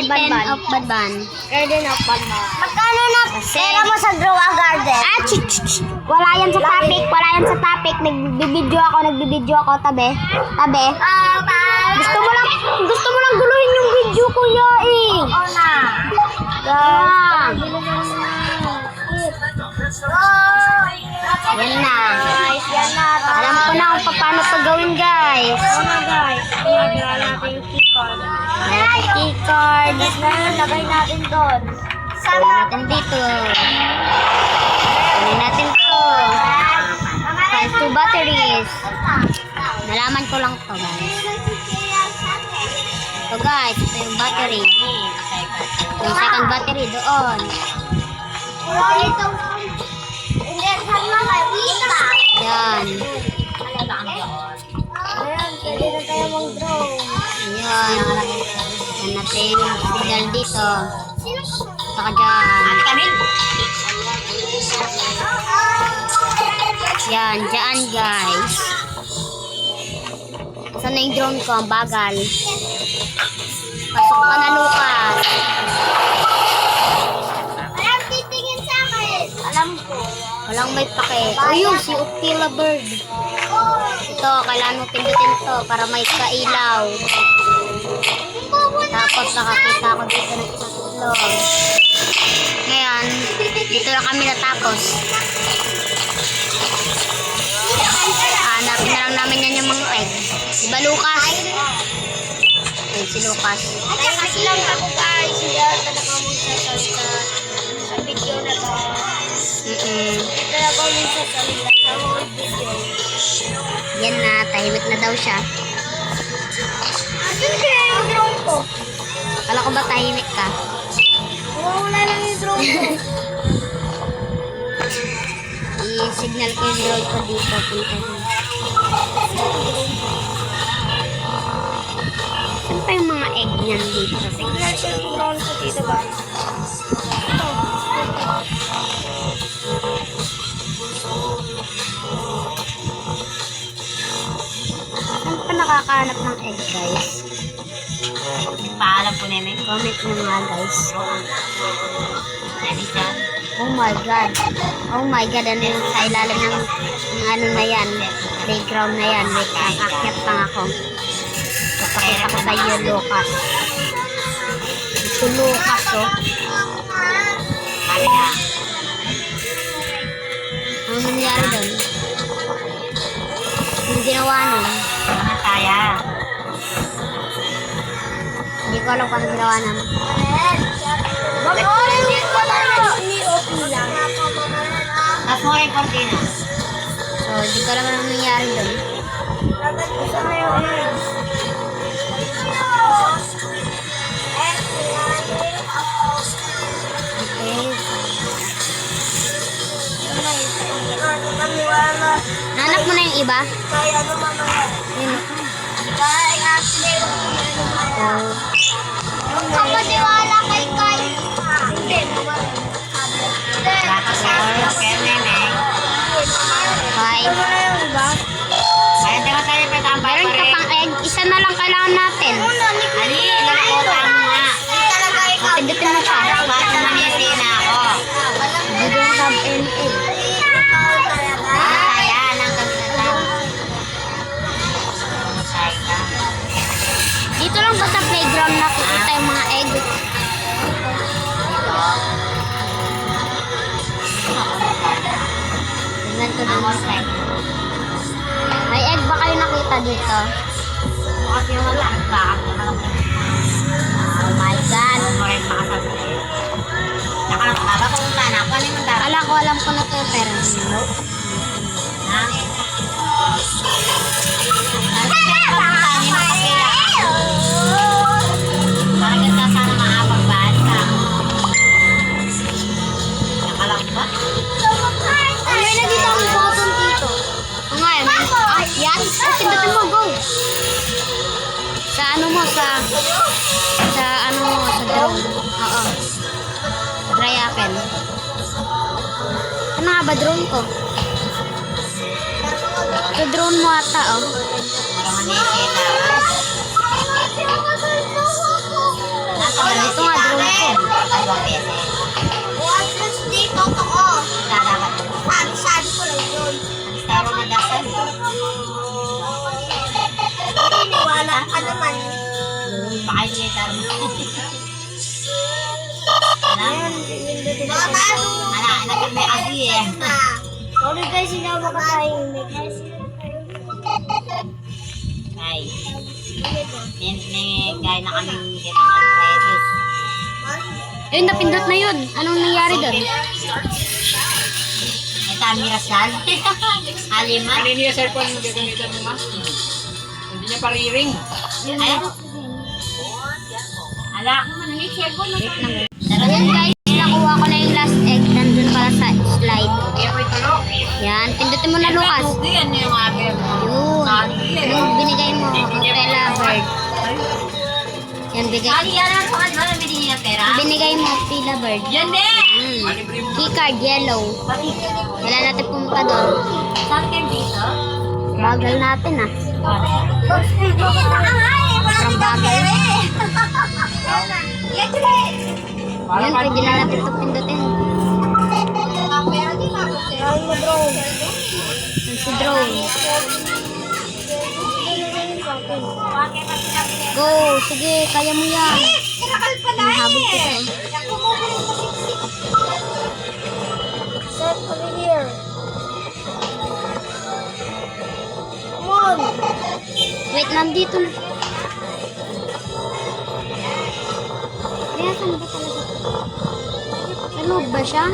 Garden of Badban. Garden of Badban. Magkano na pera mo sa Grow a Garden? Ah, wala yan sa topic. Wala yan sa topic. Nagbibideo ako. Tabi. Gusto mo lang guluhin yung video ko, eh. Oo na. Yan na. Alam ko na kung paano ito gawin, guys. Oo na guys. Ginagawa natin yung keycard. Keycard. Lagay natin doon. Lagay natin dito. Lagay natin to. Has 2 batteries. Nalaman ko lang to, guys. Ito, guys. Ito yung battery. Yung second battery doon. Yan. Ayan, pwede na tayo mag-draw. Yan. Yan natin yung signal dito. Saka dyan. Yan, dyan, guys. Saan na yung drone ko? Ang bagal. Pasok ka na, Lucas. Alam, titingin sa akin. Alam ko. Walang may pake. O yun, si Optila Bird. Ito, kailangan mo pindutin to para may kailaw. Tapos nakakita ako dito ng isang itlog. Ngayon, dito na kami natapos. Hanapin na lang namin yan yung mga egg. Diba, Lucas? Ayun si Lucas. Kasi lang ako guys. Hindi ako talaga magsasalita sa video na to. Hindi talaga magsasalita sa mga video. Yan na, tahimik na daw siya. Asan kaya yung drone ko? Kala ko ba tahimik ka? Wala lang yung drone ko. I-signal ko yung drone ko dito. Punta dito. Saan pa yung mga egg niyan dito? Signal ko yung drone ko dito ba? Saan pa nakakahanap ng egg, guys? Paalam po nene. Comment nyo nga, guys. Oh my God. Oh my God. Ano yung sa ilalim ng ano na yan? Playground na yan. Wait, nakakyat lang ako. Papakita ko sa iyo, Lucas. Ito, Lucas, oh. Sabi na. Ano nangyari doon? Yung ginawa nun? Masaya. Hindi ko alam kung ano ginawa nun. Mag-orin din ko na ni Opie lang. Tapos mo rin kontina. So, hindi ko alam ano nangyari doon. Isa na yung Hanap mo na yung iba? Kaya ano mamaya? Yun. Kaya accident. Oh. Kapatiwala kay Kai. Hindi. Tapos kay Nene. Five. Ano na yung iba? Kaya tayo tayo petambay Meron ka pang egg. Isa na lang kailangan natin. Ali, nalikutan mo nga. Talaga ikaw. Pindutin mo siya. Bakit naman yasi na ako? You don't have any egg. Kaya, nang kagtatan. Dito lang ba sa playground nakikita yung mga egg? Tignan ko dun. May egg ba kayo nakita dito? Kasi wala. Bakit naman ako? Oh my God. Correct makasabi. Nakalakaba kung saan ako. Ano yung dara? Alam ko na to pero Ha? Parang ganda sana makapagbahan ka. Nakalakba? may nandito ang button dito. O nga yun. Ah, yan. Oh, pindutin mo. Go. Sa ano mo, sa drone. Oo. Try open. Ano nga ba drone ko? Sa drone mo ata, oh. Parang manikita. Ito, dalawang beses. Once dito ako. Dapat. Sabi ko lang yun. Styro na dasal. Iniwala ka naman. Baka yung letter mo. Baka ano? Anak may kasi eh. Sorry guys, hindi ako makatahimik. Ay. May gaya na kaming get ng previous. Ayun, napindot na yun. Anong nangyari doon? May tamiras yan. Aliman. Kanina yung cellphone mo gagamitan mo, ma? Hindi niya pariring. Ay. Ala, may cellphone na. Ayan guys, nakuha ko na yung last egg. Nandun pala sa slide. Kaya ko'y tulog. Yan, pindutin mo na Lucas. Yan yung abi mo. Yun. Anong binigay mo? Umbrella bird. Yan, bigay. Kali yan ang saan ba nabili niya pera? Binigay mo, Pila bird. Yan din! Keycard, yellow. Wala natin pumunta doon. Saan kayo dito? Bagal natin ah. Parang bagal. Yan, pwede na natin ito pindutin. Si drone. Go, sige, kaya mo yan. Nahabog ko eh. Set over here. Come on. Wait, nandito na. Kaya saan ba talaga? Sa loob ba siya?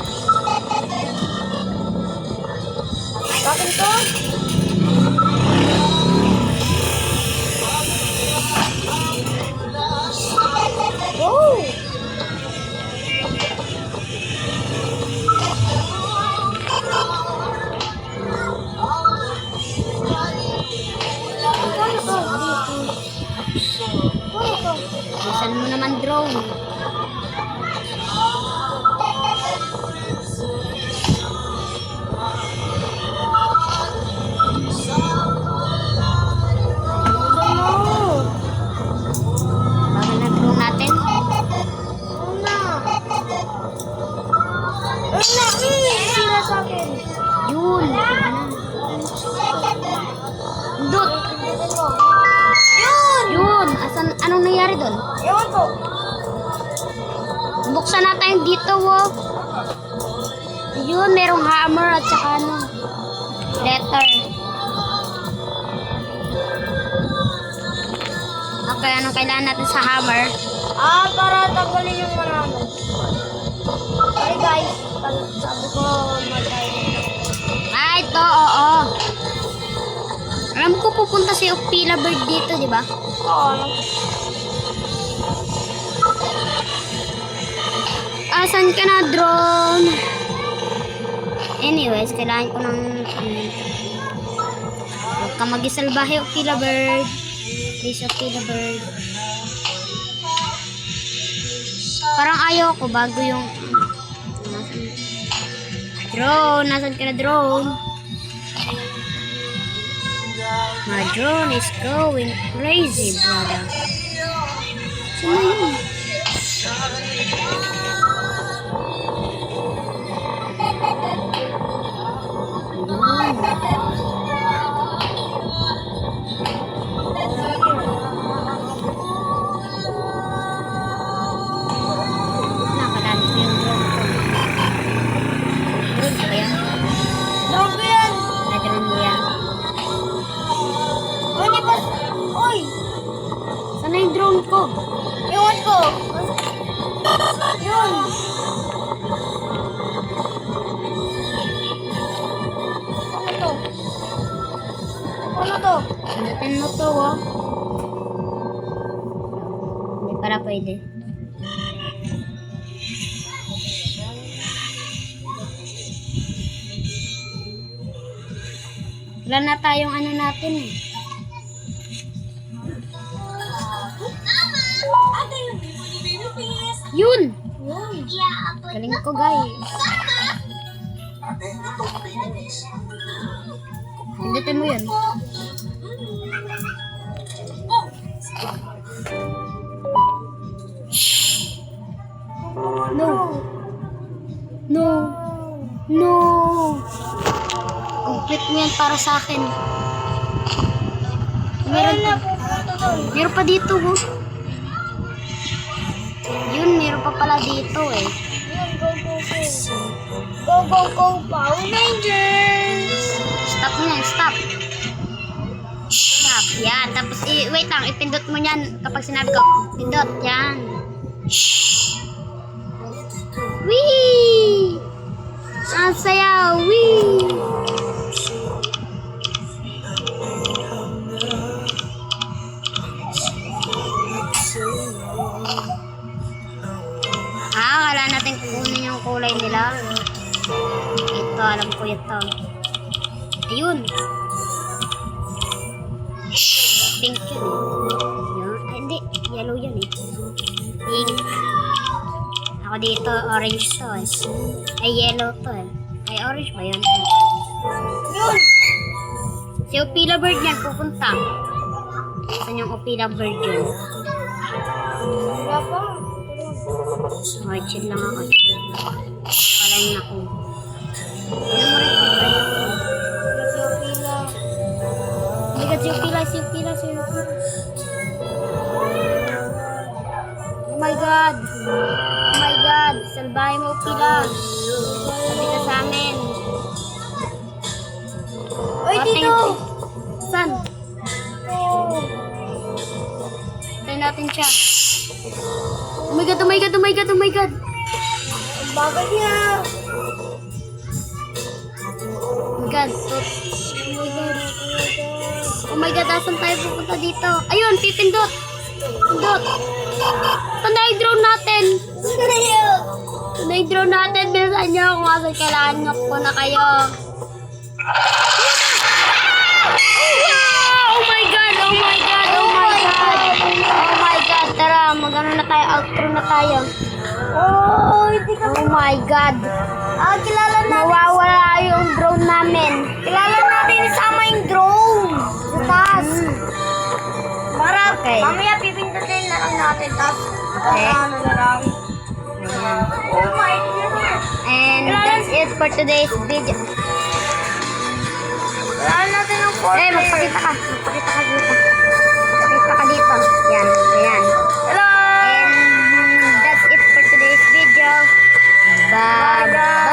Bakit to? Oh! Bilisan mo naman drone. Bagal na drone natin. Sila sa akin. Yun. Dut. Yun! Yun. Asan, anong nangyari doon? Ewan ko. Buksan natin dito, wow. Yun, merong hammer at saka ano, letter. Okay, anong kailangan natin sa hammer? Para tanggalin yung manalo. Sorry guys. Sabi ko matay. Ah, ito, oo. Alam ko pupunta si Pila Bird dito, di ba? Oo. Asan ka na, drone? Anyways, kailangan ko ng... Huwag ka mag-isalbahe, Pila Bird. Please, Pila Bird. Parang ayaw ko bago yung... Drone, nasan ka na, drone? My drone is going crazy, brother. Sino yun? Nakalalit ko yung drone ko. Drone ba yan? Drone ko yan. Ay, drone mo yan. Uy, di ba? Uy! Saan na yung drone ko? Ewan ko. Yun. Ano to? Ano to? Pindutin mo to, oh. Hindi pala pwede. Wala na tayong ano natin eh. Yun! Galing ko, guys. Pindutin mo yun. No. No! Complete mo yan para sa akin. Meron pa. Meron pa dito, oh. Yun, meron pa pala dito eh. Go, go, go, Power Rangers! Stop mo yan, stop. Stop, yan. Tapos, wait lang, ipindot mo yan kapag sinabi ko. Pindot, yan. Wee! Ang saya, wee! Wala natin kukunin yung kulay nila. Ito, alam ko ito. Ayun. Pink yun eh. Yun. Ay, hindi. Yellow yun eh. Pink. Ako dito, orange to eh. Ay, yellow to eh. Ay, orange ba yun? Yun! Si Opila Bird yan, pupunta. Saan yung Opila Bird yun? Wala pa. Okay, chill lang ako. Palayin ako. Ano mo rin kung kaya ko? Hindi ka si Opila. Oh my God! Oh my God! Salbahin mo, Opila! Sabi ka sa amin. Uy, dito! Saan? Try natin siya. Oh my God, oh my God, oh my God, oh my God. Ang bagal niya! Oh my God. Oh my God, asan tayo pupunta dito? Ayun, pipindot. Pindot. Ito na yung drone natin. Ito na yung drone natin. Bilisan nyo kung asan kailangan ko na kayo. Oh my God, oh my God, oh my God. Oh my God, tara, magano na tayo, outro na tayo. Oh, hindi ka... Oh my God. kilala natin. Nawawala yung drone namin. Kilala natin isama yung drone. Sa taas. Para, Okay. mamaya pipindutin na lang natin. Tapos, Okay. ano na lang. Ayan. Oh my God. And that's it for today's video. Kilala natin ang forte. Magpakita ka. Magpakita ka dito. Magpakita ka dito. Yan. Ayan. Hello! And that's it for today's video. Bye-bye.